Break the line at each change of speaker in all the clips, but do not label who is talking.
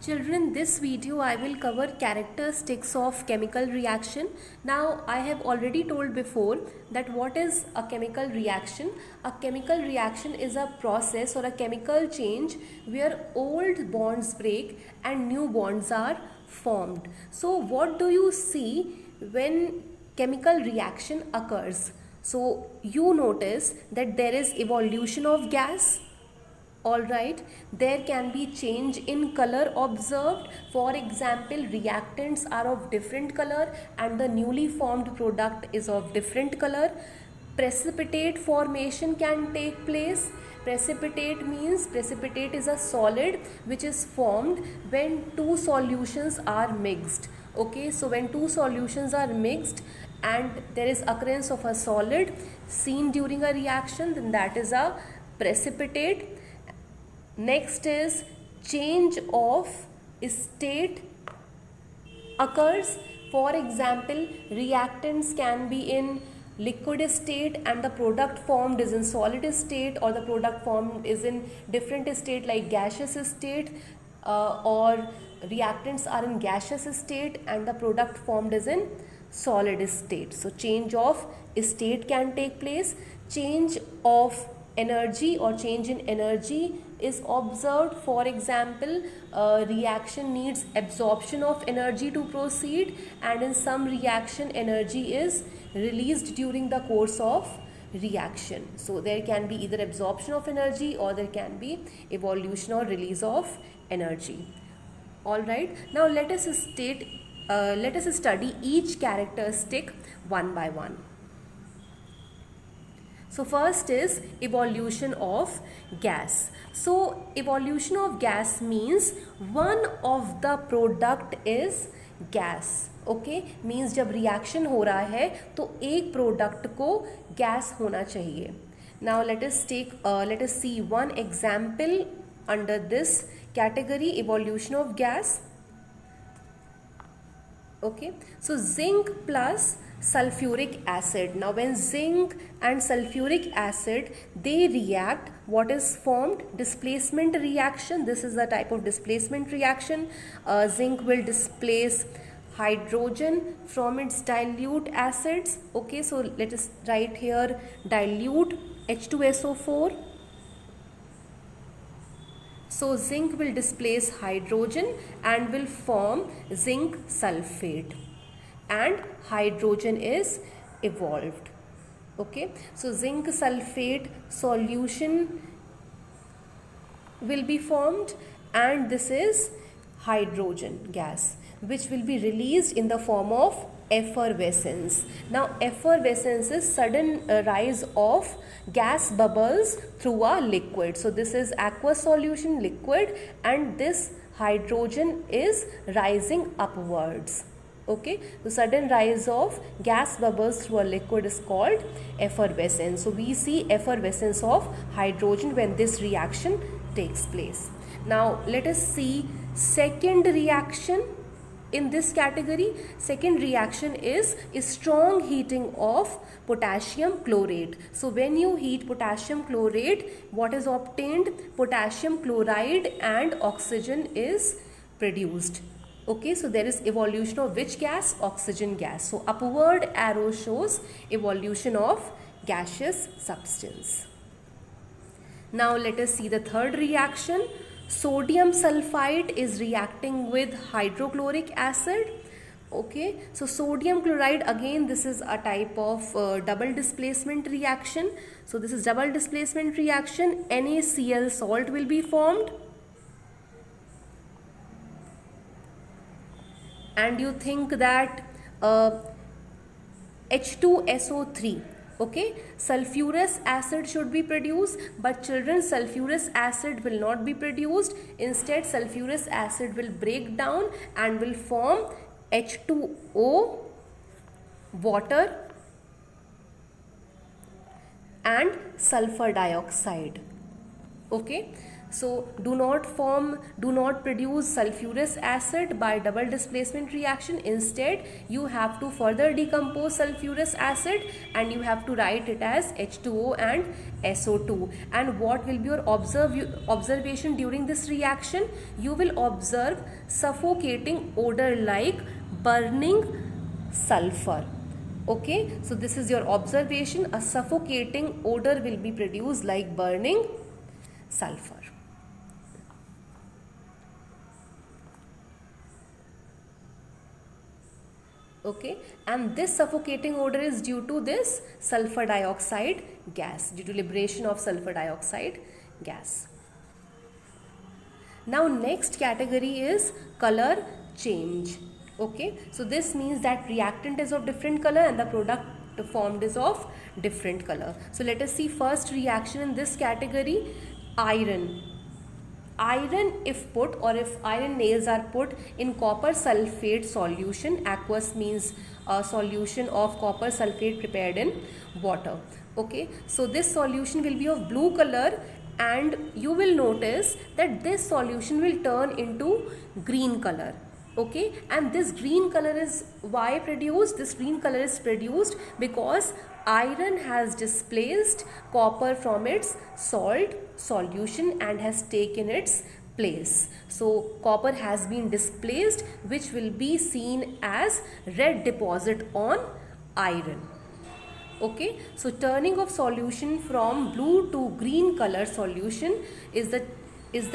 Children, in this video I will cover characteristics of chemical reaction. Now I have already told before that what is a chemical reaction. A chemical reaction is a process or a chemical change where old bonds break and new bonds are formed. So what do you see when chemical reaction occurs? So you notice that there is evolution of gas. Alright, there can be change in color observed. For example, reactants are of different color and the newly formed product is of different color. Precipitate formation can take place. Precipitate is a solid which is formed when two solutions are mixed. Okay, so when two solutions are mixed and there is occurrence of a solid seen during a reaction, then that is a precipitate. Next is change of state occurs. For example, reactants can be in liquid state and the product formed is in solid state, or the product formed is in different state like gaseous state, or reactants are in gaseous state and the product formed is in solid state. So change of state can take place. Change of energy or change in energy is observed. For example, reaction needs absorption of energy to proceed, and in some reaction energy is released during the course of reaction. So there can be either absorption of energy or there can be evolution or release of energy. All right, now let us study each characteristic one by one. So first is evolution of gas. So evolution of gas means one of the product is gas. Okay, means जब reaction हो रहा है तो एक product को gas होना चाहिए. Now let us see one example under this category, evolution of gas. Okay, so zinc plus sulfuric acid. Now when zinc and sulfuric acid, they react, what is formed? Displacement reaction. This is the type of displacement reaction. Zinc will displace hydrogen from its dilute acids. Okay, so let us write here dilute H2SO4. So zinc will displace hydrogen and will form zinc sulfate, and hydrogen is evolved. Okay, so zinc sulfate solution will be formed, and this is hydrogen gas which will be released in the form of effervescence. Now effervescence is sudden rise of gas bubbles through a liquid. So this is aqueous solution liquid and this hydrogen is rising upwards. Okay, the sudden rise of gas bubbles through a liquid is called effervescence. So we see effervescence of hydrogen when this reaction takes place. Now let us see second reaction. In this category, second reaction is strong heating of potassium chlorate. So when you heat potassium chlorate, what is obtained? Potassium chloride and oxygen is produced. Okay, so there is evolution of which gas? Oxygen gas. So upward arrow shows evolution of gaseous substance. Now let us see the third reaction. Sodium sulfite is reacting with hydrochloric acid. Okay, so sodium chloride, again this is a type of double displacement reaction. So this is double displacement reaction. NaCl salt will be formed. And you think that H2SO3, okay, sulfurous acid should be produced, but children, sulfurous acid will not be produced. Instead, sulfurous acid will break down and will form H2O, water and sulfur dioxide. Okay, So do not produce sulfurous acid by double displacement reaction. Instead, you have to further decompose sulfurous acid and you have to write it as H2O and SO2. And what will be your observation during this reaction? You will observe suffocating odor like burning sulfur. Okay, so this is your observation. A suffocating odor will be produced like burning sulfur. Okay, and this suffocating odor is due to this sulfur dioxide gas, due to liberation of sulfur dioxide gas. Now next category is color change. Okay, so this means that reactant is of different color and the product formed is of different color. So let us see first reaction in this category. Iron, if put, or if iron nails are put in copper sulfate solution, aqueous means a solution of copper sulfate prepared in water. Okay, so this solution will be of blue color and you will notice that this solution will turn into green color. Okay, and this green color is why produced? This green color is produced because iron has displaced copper from its salt solution and has taken its place. So copper has been displaced, which will be seen as red deposit on iron. Okay, so turning of solution from blue to green color solution is the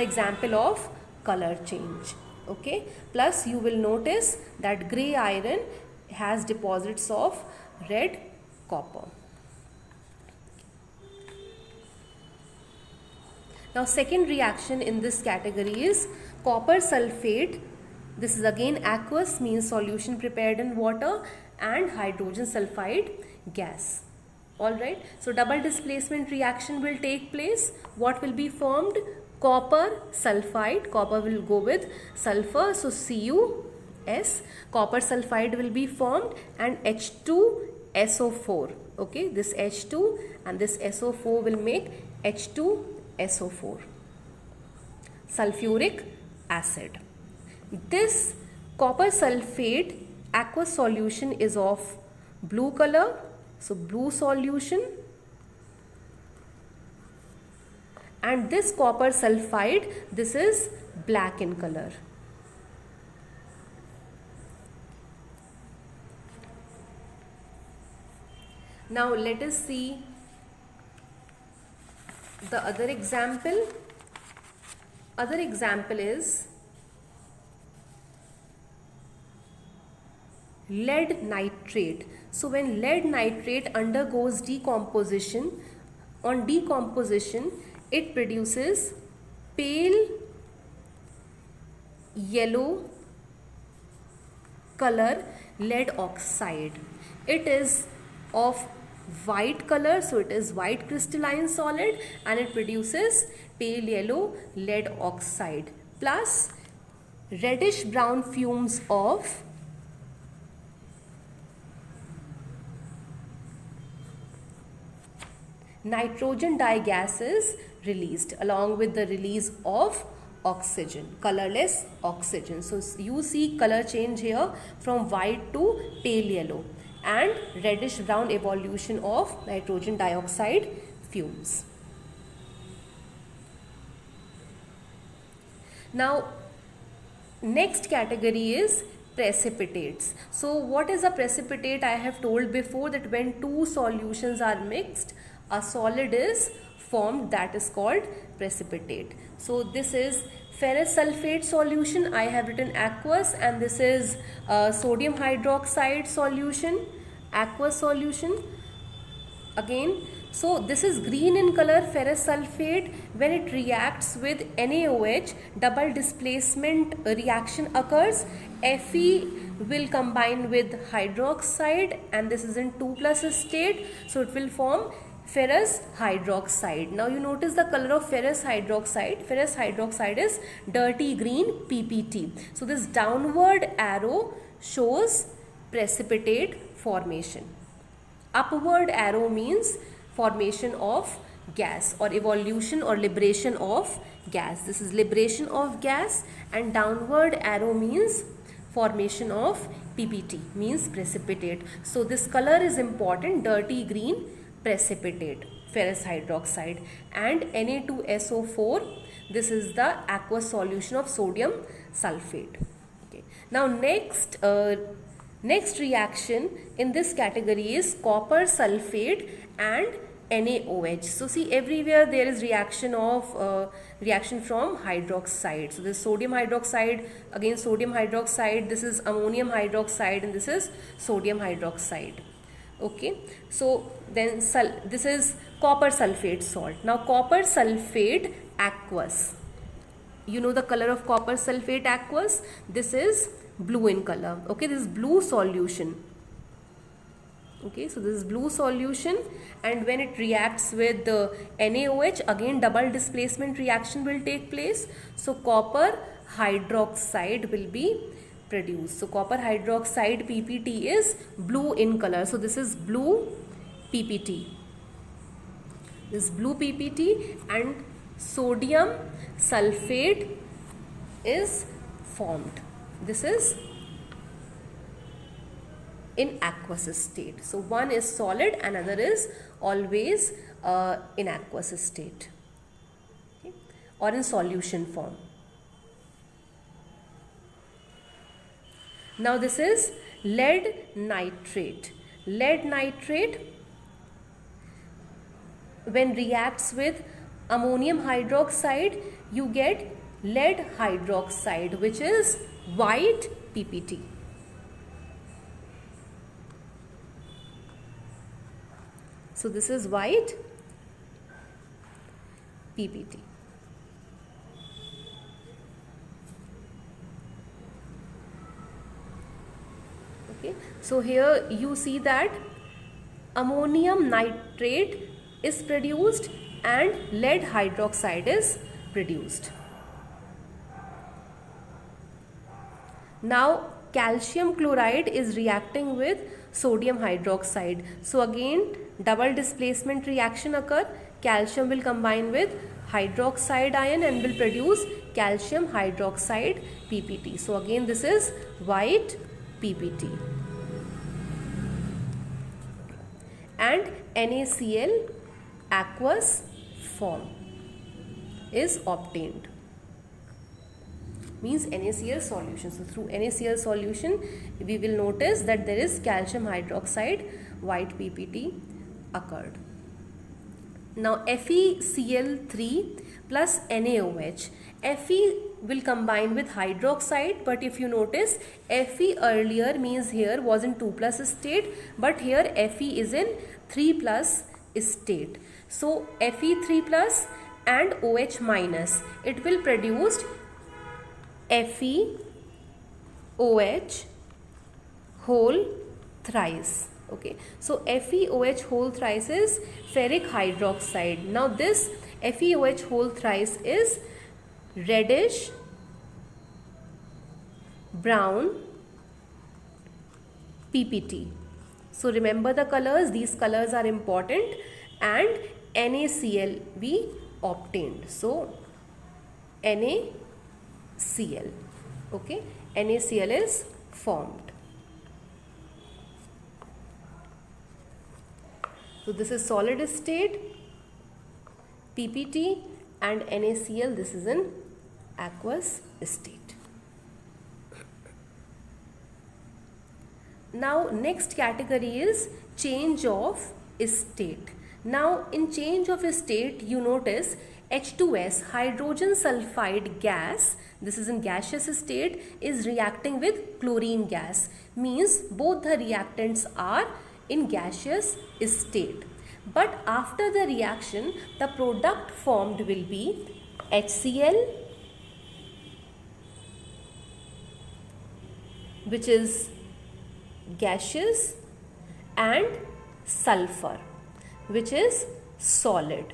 example of color change. Okay, plus you will notice that gray iron has deposits of red copper. Now second reaction in this category is copper sulfate. This is again aqueous, means solution prepared in water, and hydrogen sulfide gas. Alright, so double displacement reaction will take place. What will be formed? Copper sulfide, copper will go with sulfur, so CuS, copper sulfide will be formed, and H2SO4. Okay, this H2 and this SO4 will make H2SO4, sulfuric acid. This copper sulfate aqueous solution is of blue color, so blue solution, and this copper sulfide, this is black in color. Now let us see the other example. Other example is lead nitrate. So when lead nitrate undergoes decomposition, on decomposition it produces pale yellow color lead oxide. It is of white color, so it is white crystalline solid, and it produces pale yellow lead oxide plus reddish brown fumes of nitrogen dye gas is released along with the release of oxygen, colorless oxygen. So you see color change here from white to pale yellow and reddish brown evolution of nitrogen dioxide fumes. Now next category is precipitates. So what is a precipitate? I have told before that when two solutions are mixed, a solid is formed, that is called precipitate. So this is ferrous sulfate solution, I have written aqueous, and this is sodium hydroxide solution, aqueous solution again. So this is green in color, ferrous sulfate. When it reacts with NaOH, double displacement reaction occurs. Fe will combine with hydroxide and this is in 2+ state, so it will form ferrous hydroxide. Now you notice the color of ferrous hydroxide. Ferrous hydroxide is dirty green PPT. So this downward arrow shows precipitate formation. Upward arrow means formation of gas, or evolution or liberation of gas. This is liberation of gas, and downward arrow means formation of PPT, means precipitate. So this color is important, dirty green, precipitate, ferrous hydroxide. And Na2SO4, this is the aqueous solution of sodium sulfate. Okay. Now next reaction in this category is copper sulfate and NaOH. So see, everywhere there is reaction from hydroxide. So this sodium hydroxide against sodium hydroxide, this is ammonium hydroxide, and this is sodium hydroxide. Okay, so then this is copper sulfate salt. Now copper sulfate aqueous, you know the color of copper sulfate aqueous, this is blue in color. Okay, this is blue solution. Okay, so this is blue solution, and when it reacts with the NaOH, again double displacement reaction will take place. So copper hydroxide will be produced. So copper hydroxide PPT is blue in color. So this is blue PPT. This is blue PPT, and sodium sulfate is formed. This is in aqueous state. So one is solid, another is always in aqueous state, okay, or in solution form. Now this is lead nitrate. Lead nitrate, when reacts with ammonium hydroxide, you get lead hydroxide, which is white PPT. So this is white PPT. Okay, so here you see that ammonium nitrate is produced and lead hydroxide is produced. Now calcium chloride is reacting with sodium hydroxide. So again double displacement reaction occur. Calcium will combine with hydroxide ion and will produce calcium hydroxide PPT. So again this is white PPT. And NaCl aqueous form is obtained, means NaCl solution. So through NaCl solution we will notice that there is calcium hydroxide white PPT occurred. Now FeCl3 plus NaOH. Fe will combine with hydroxide, but if you notice, Fe earlier means here was in 2+ state, but here Fe is in 3+ state. So Fe3+ and OH minus, it will produce FeOH whole thrice. Okay, so FeOH whole thrice is ferric hydroxide. Now this FeOH whole thrice is reddish brown PPT. So remember the colors, these colors are important, and NaCl we obtained. So NaCl, okay, NaCl is formed. So this is solid state PPT, and NaCl, this is in aqueous state. Now next category is change of state. Now in change of state, you notice H2S, hydrogen sulfide gas, this is in gaseous state, is reacting with chlorine gas, means both the reactants are in gaseous state. But after the reaction, the product formed will be HCl, which is gaseous, and sulfur, which is solid.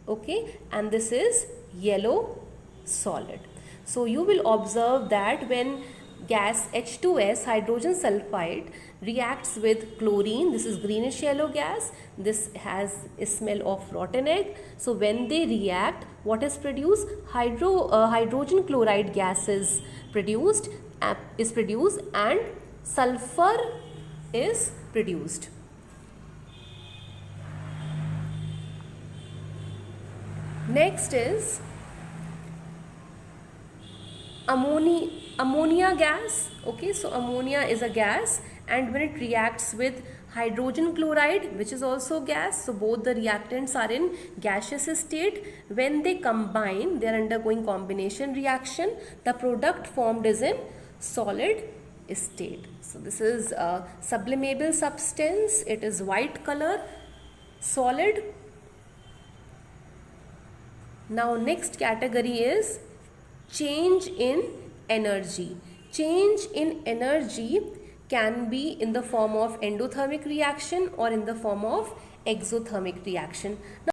Okay, and this is yellow solid. So you will observe that when gas H2S, hydrogen sulfide, reacts with chlorine. This is greenish yellow gas. This has a smell of rotten egg. So when they react, what is produced? Hydrogen chloride gas is produced and sulfur is produced. Next is ammonia gas. Okay, so ammonia is a gas, and when it reacts with hydrogen chloride, which is also gas, so both the reactants are in gaseous state. When they combine, they are undergoing combination reaction. The product formed is in solid state. So this is a sublimable substance. It is white color, solid. Now next category is change in energy. Change in energy can be in the form of endothermic reaction or in the form of exothermic reaction. Now